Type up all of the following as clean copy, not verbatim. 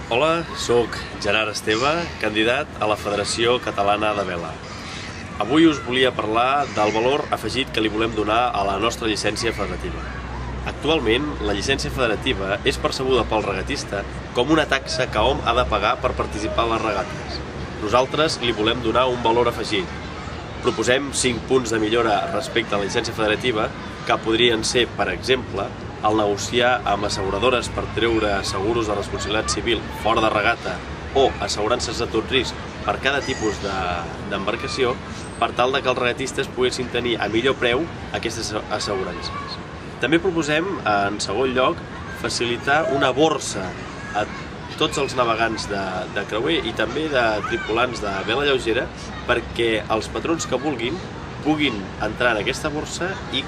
Hola, sóc Gerard Esteve, candidat a la Federació Catalana de Vela. Avui us volia parlar del valor afegit que li volem donar a la nostra llicència federativa. Actualment, la llicència federativa és percebuda pel regatista com una taxa que hom ha de pagar per participar en les regates. Nosaltres li volem donar un valor afegit. Proposem 5 punts de millora respecte a la llicència federativa que podrien ser, per exemple, el negociar amb asseguradores per treure seguros de responsabilitat civil fora de regata o assegurances de tot risc per cada tipus d'embarcació per tal que els regatistes poguessin tenir a millor preu aquestes assegurances. També proposem, en segon lloc, facilitar una borsa a tots els navegants de creuer i també de tripulants de vela lleugera perquè els patrons que vulguin puguin entrar en aquesta borsa i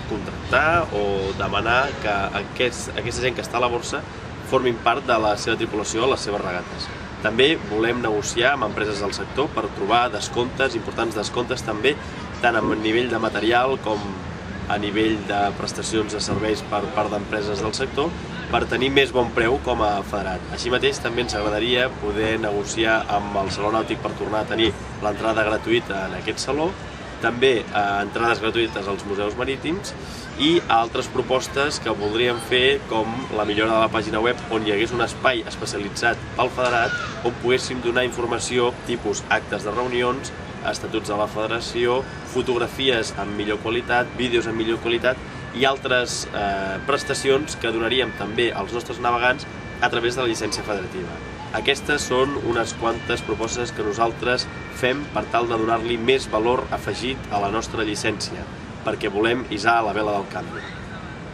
contractar o demanar que aquesta gent que està a la borsa formin part de la seva tripulació a les seves regates. També volem negociar amb empreses del sector per trobar descomptes, importants descomptes també, tant a nivell de material com a nivell de prestacions de serveis per part d'empreses del sector, per tenir més bon preu com a federat. Així mateix també ens agradaria poder negociar amb el Saló Nàutic per tornar a tenir l'entrada gratuïta en aquest saló, també entrades gratuïtes als museus marítims i altres propostes que voldríem fer com la millora de la pàgina web on hi hagués un espai especialitzat pel federat on poguéssim donar informació tipus actes de reunions, estatuts de la federació, fotografies amb millor qualitat, vídeos amb millor qualitat i altres prestacions que donaríem també als nostres navegants a través de la llicència federativa. Aquestes són unes quantes propostes que nosaltres fem per tal de donar-li més valor afegit a la nostra llicència, perquè volem hissar la vela del canvi.